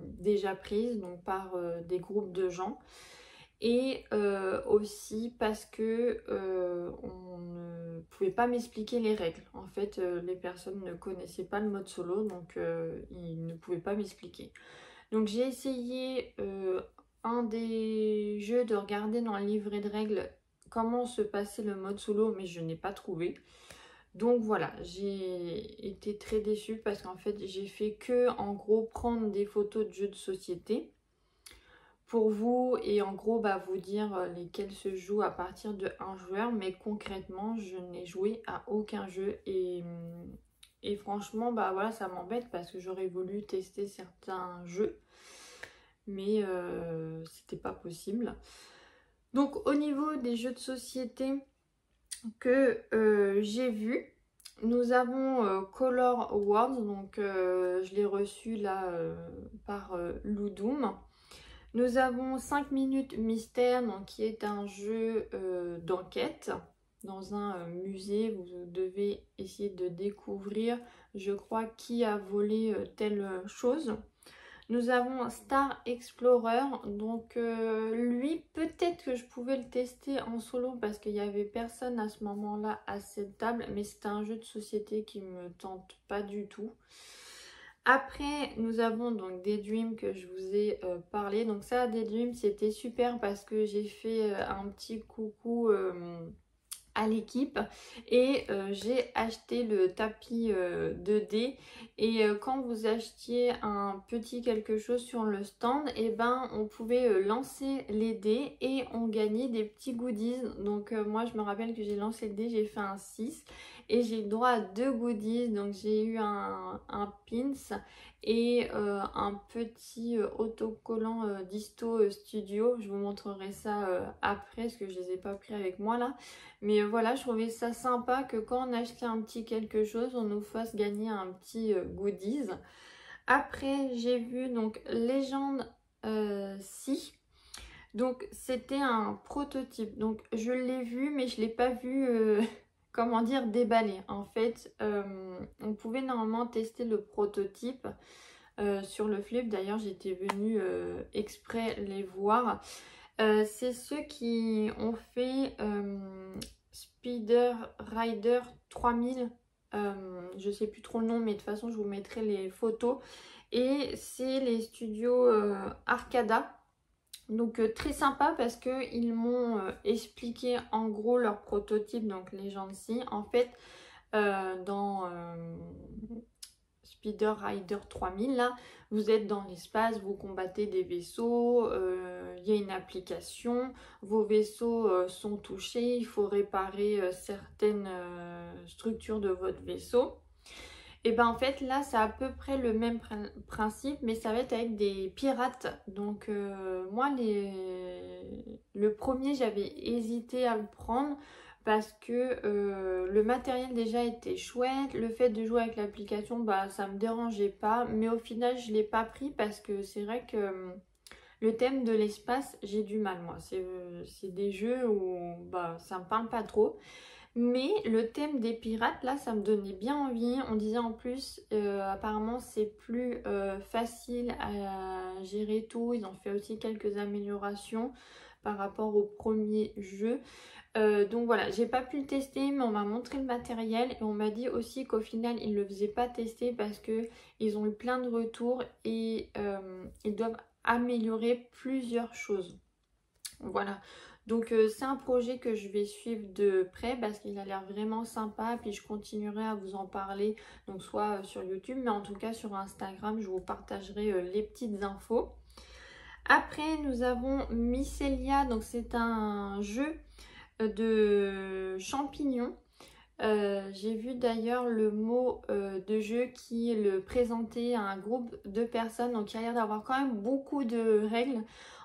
déjà prise donc par des groupes de gens, et aussi parce que on ne pouvait pas m'expliquer les règles. En fait, les personnes ne connaissaient pas le mode solo, donc ils ne pouvaient pas m'expliquer. Donc j'ai essayé un des jeux de regarder dans le livret de règles comment se passait le mode solo, mais je n'ai pas trouvé. Donc voilà, j'ai été très déçue parce qu'en fait j'ai fait que en gros prendre des photos de jeux de société pour vous et en gros bah, vous dire lesquels se jouent à partir de un joueur, mais concrètement je n'ai joué à aucun jeu et franchement bah voilà, ça m'embête parce que j'aurais voulu tester certains jeux, mais c'était pas possible. Donc au niveau des jeux de société que j'ai vus, nous avons Color Awards, donc je l'ai reçu là par Ludum. Nous avons 5 minutes mystère, donc, qui est un jeu d'enquête dans un musée. Vous devez essayer de découvrir, je crois, qui a volé telle chose. Nous avons Star Explorer, donc lui peut-être que je pouvais le tester en solo parce qu'il n'y avait personne à ce moment-là à cette table, mais c'est un jeu de société qui me tente pas du tout. Après nous avons donc Daydream que je vous ai parlé, donc ça Daydream c'était super parce que j'ai fait un petit coucou à l'équipe et j'ai acheté le tapis 2D et quand vous achetiez un petit quelque chose sur le stand, et ben on pouvait lancer les dés et on gagnait des petits goodies. Donc moi je me rappelle que j'ai lancé le dé, j'ai fait un 6 et j'ai le droit à 2 goodies. Donc j'ai eu un pins et un petit autocollant d'Histo Studio. Je vous montrerai ça après parce que je les ai pas pris avec moi là. Mais voilà, je trouvais ça sympa que quand on achetait un petit quelque chose, on nous fasse gagner un petit goodies. Après, j'ai vu donc Legend Si. Donc, c'était un prototype. Donc, je l'ai vu, mais je ne l'ai pas vu, comment dire, déballé. En fait, on pouvait normalement tester le prototype sur le flip. D'ailleurs, j'étais venue exprès les voir. C'est ceux qui ont fait Speeder Rider 3000. Je sais plus trop le nom, mais de toute façon, je vous mettrai les photos. Et c'est les studios Arcada. Donc très sympa parce qu'ils m'ont expliqué en gros leur prototype, donc les gens ci. En fait, dans Speeder Rider 3000 là, vous êtes dans l'espace, vous combattez des vaisseaux, il y a une application, vos vaisseaux sont touchés, il faut réparer certaines structures de votre vaisseau. Et ben en fait là c'est à peu près le même principe, mais ça va être avec des pirates. Donc moi le premier j'avais hésité à le prendre parce que le matériel déjà était chouette, le fait de jouer avec l'application bah ça me dérangeait pas, mais au final je l'ai pas pris parce que c'est vrai que le thème de l'espace j'ai du mal moi, c'est des jeux où bah ça me parle pas trop. Mais le thème des pirates, là, ça me donnait bien envie. On disait en plus, apparemment, c'est plus facile à gérer tout. Ils ont fait aussi quelques améliorations par rapport au premier jeu. Donc voilà, j'ai pas pu le tester, mais on m'a montré le matériel et on m'a dit aussi qu'au final, ils ne le faisaient pas tester parce qu'ils ont eu plein de retours et ils doivent améliorer plusieurs choses. Voilà, donc c'est un projet que je vais suivre de près parce qu'il a l'air vraiment sympa. Puis je continuerai à vous en parler, donc soit sur YouTube, mais en tout cas sur Instagram, je vous partagerai les petites infos. Après, nous avons Mycelia, donc c'est un jeu de champignons. J'ai vu d'ailleurs le mot de jeu qui le présentait à un groupe de personnes, donc il a l'air d'avoir quand même beaucoup de règles.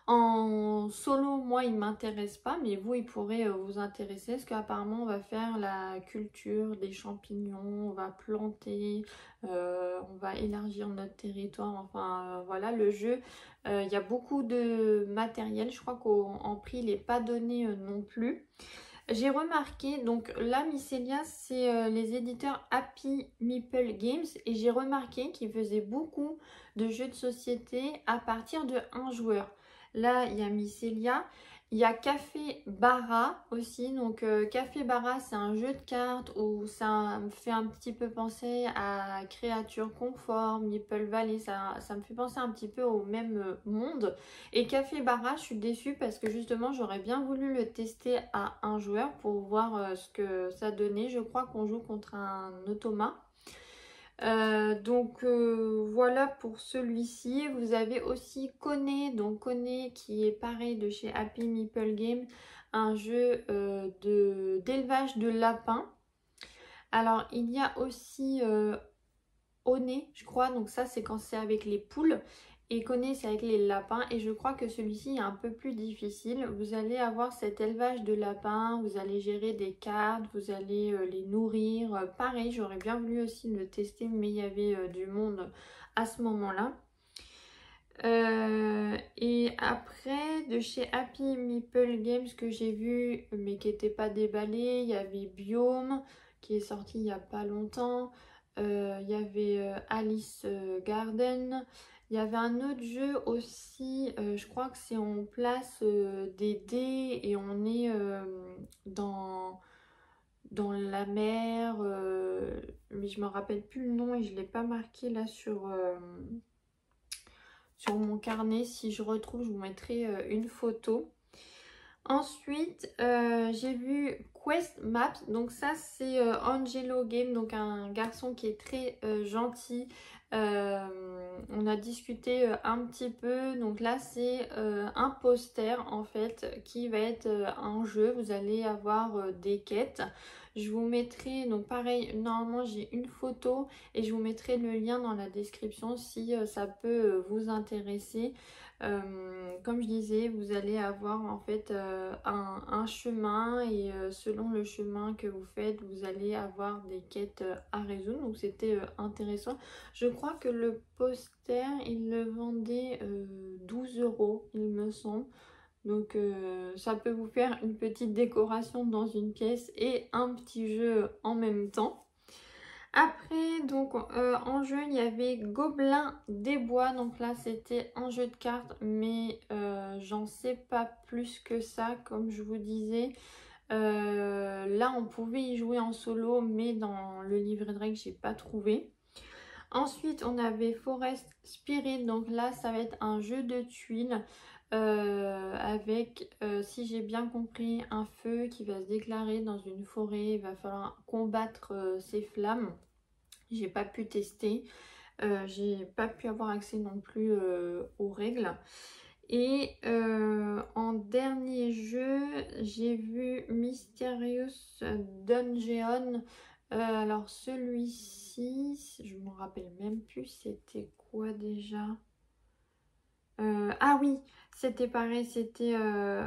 En solo, moi, il ne m'intéresse pas, mais vous, il pourrait vous intéresser, parce qu'apparemment, on va faire la culture des champignons, on va planter, on va élargir notre territoire, enfin, voilà, le jeu. Il y a beaucoup de matériel, je crois qu'en prix, il n'est pas donné non plus. J'ai remarqué, donc là, Mycelia, c'est les éditeurs Happy Meeple Games, et j'ai remarqué qu'ils faisaient beaucoup de jeux de société à partir de un joueur. Là, il y a Mycelia, il y a Café Barra aussi. Donc Café Barra, c'est un jeu de cartes où ça me fait un petit peu penser à Créatures Conformes, Meeple Valley, ça me fait penser un petit peu au même monde. Et Café Barra, je suis déçue parce que justement, j'aurais bien voulu le tester à un joueur pour voir ce que ça donnait. Je crois qu'on joue contre un automa. Voilà pour celui-ci. Vous avez aussi Kone, donc Kone qui est pareil de chez Happy Meeple Game, un jeu d'élevage de lapins. Alors il y a aussi One, je crois, donc ça c'est quand c'est avec les poules. Et Kone, c'est avec les lapins. Et je crois que celui-ci est un peu plus difficile. Vous allez avoir cet élevage de lapins. Vous allez gérer des cartes. Vous allez les nourrir. Pareil, j'aurais bien voulu aussi le tester. Mais il y avait du monde à ce moment-là. Et après, de chez Happy Meeple Games que j'ai vu, mais qui n'était pas déballé, il y avait Biome, qui est sorti il n'y a pas longtemps. Il y avait Alice Garden. Il y avait un autre jeu aussi, je crois que c'est on place des dés et on est dans la mer. Mais je me rappelle plus le nom et je ne l'ai pas marqué là sur mon carnet. Si je retrouve, je vous mettrai une photo. Ensuite, j'ai vu Quest Maps. Donc ça, c'est Angelo Game, donc un garçon qui est très gentil. On a discuté un petit peu. Donc là, c'est un poster en fait qui va être un jeu. Vous allez avoir des quêtes. Je vous mettrai, donc pareil, normalement j'ai une photo et je vous mettrai le lien dans la description si ça peut vous intéresser. Comme je disais, vous allez avoir en fait un chemin et selon le chemin que vous faites, vous allez avoir des quêtes à résoudre. Donc c'était intéressant. Je crois que le poster, il le vendait 12 €, il me semble. Donc ça peut vous faire une petite décoration dans une pièce et un petit jeu en même temps. Après, donc en jeu, il y avait Gobelin des Bois. Donc là, c'était un jeu de cartes, mais j'en sais pas plus que ça, comme je vous disais. Là, on pouvait y jouer en solo, mais dans le livret de règles, j'ai pas trouvé. Ensuite, on avait Forest Spirit. Donc là, ça va être un jeu de tuiles avec, si j'ai bien compris, un feu qui va se déclarer dans une forêt. Il va falloir combattre ces flammes. J'ai pas pu tester. J'ai pas pu avoir accès non plus aux règles. Et en dernier jeu, j'ai vu Mysterious Dungeon. Alors celui-ci, je me rappelle même plus c'était quoi déjà. Ah oui, c'était pareil, c'était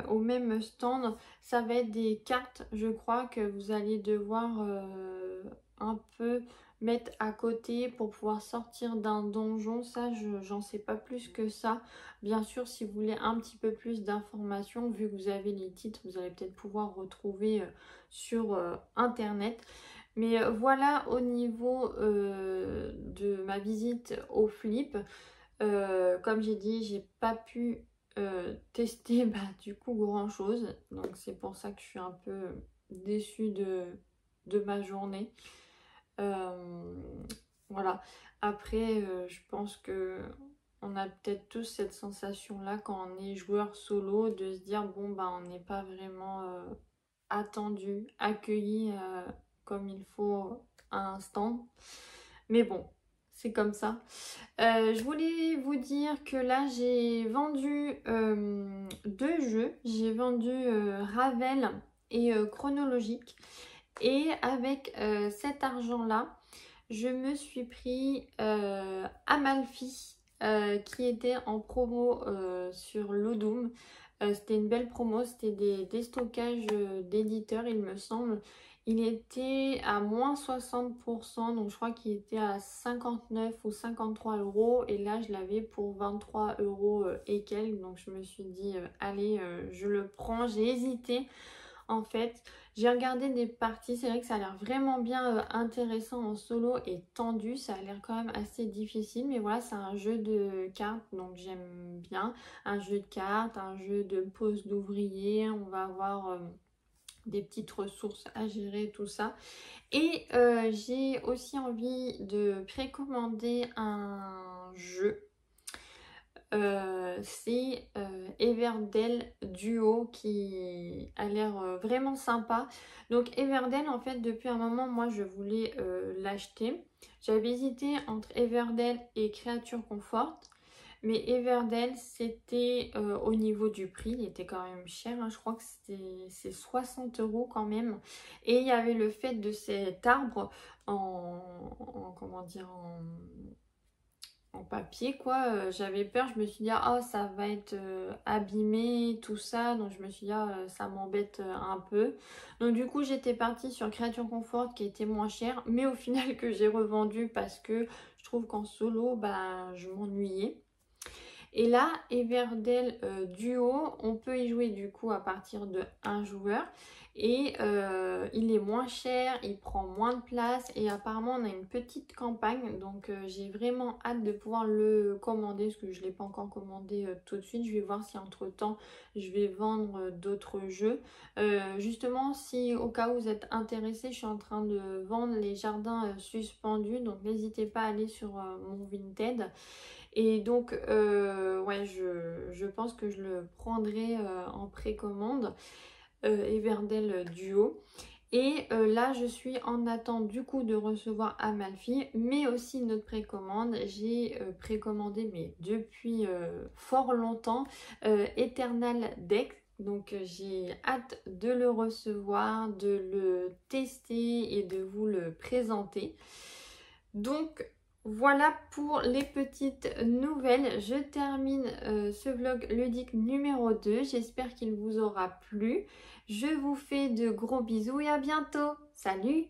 au même stand. Ça va être des cartes, je crois, que vous allez devoir un peu mettre à côté pour pouvoir sortir d'un donjon. Ça, j'en sais pas plus que ça. Bien sûr, si vous voulez un petit peu plus d'informations, vu que vous avez les titres, vous allez peut-être pouvoir retrouver sur internet. Mais voilà au niveau de ma visite au flip. Comme j'ai dit, j'ai pas pu tester du coup grand chose. Donc c'est pour ça que je suis un peu déçue de ma journée. Voilà. Après, je pense que On a peut-être tous cette sensation-là quand on est joueur solo, de se dire bon bah on n'est pas vraiment attendu, accueilli comme il faut à un stand. Mais bon, c'est comme ça. Je voulais vous dire que là j'ai vendu 2 jeux. J'ai vendu Ravel et Chronologique. Et avec cet argent-là, je me suis pris Amalfi qui était en promo sur Ludum. C'était une belle promo, c'était des déstockages d'éditeurs il me semble. Il était à moins 60%, donc je crois qu'il était à 59 ou 53 euros. Et là, je l'avais pour 23 euros et quelques. Donc je me suis dit, allez, je le prends. J'ai hésité en fait. J'ai regardé des parties, c'est vrai que ça a l'air vraiment bien intéressant en solo et tendu. Ça a l'air quand même assez difficile, mais voilà, c'est un jeu de cartes, donc j'aime bien. Un jeu de cartes, un jeu de pose d'ouvrier. On va avoir des petites ressources à gérer, tout ça. Et j'ai aussi envie de précommander un jeu. C'est Everdell Duo qui a l'air vraiment sympa. Donc Everdell, en fait, depuis un moment, moi, je voulais l'acheter. J'avais hésité entre Everdell et Creature Comfort. Mais Everdell, c'était au niveau du prix, il était quand même cher, hein. Je crois que c'est 60 euros quand même. Et il y avait le fait de cet arbre comment dire, en papier quoi. J'avais peur, je me suis dit ah ça va être abîmé tout ça, donc je me suis dit ah, ça m'embête un peu. Donc du coup j'étais partie sur Creature Comfort qui était moins cher, mais au final que j'ai revendu parce que je trouve qu'en solo bah je m'ennuyais. Et là, Everdell Duo, on peut y jouer du coup à partir de 1 joueur. Et il est moins cher, il prend moins de place et apparemment on a une petite campagne. Donc j'ai vraiment hâte de pouvoir le commander parce que je ne l'ai pas encore commandé tout de suite. Je vais voir si entre temps je vais vendre d'autres jeux. Justement, si au cas où vous êtes intéressé, je suis en train de vendre les jardins suspendus. Donc n'hésitez pas à aller sur mon Vinted. Et donc, ouais, je pense que je le prendrai en précommande, Everdell Duo. Et là, je suis en attente du coup de recevoir Amalfi, mais aussi une autre précommande. J'ai précommandé, mais depuis fort longtemps, Eternal Deck. Donc j'ai hâte de le recevoir, de le tester et de vous le présenter. Donc voilà pour les petites nouvelles. Je termine ce vlog ludique numéro 2. J'espère qu'il vous aura plu. Je vous fais de gros bisous et à bientôt. Salut!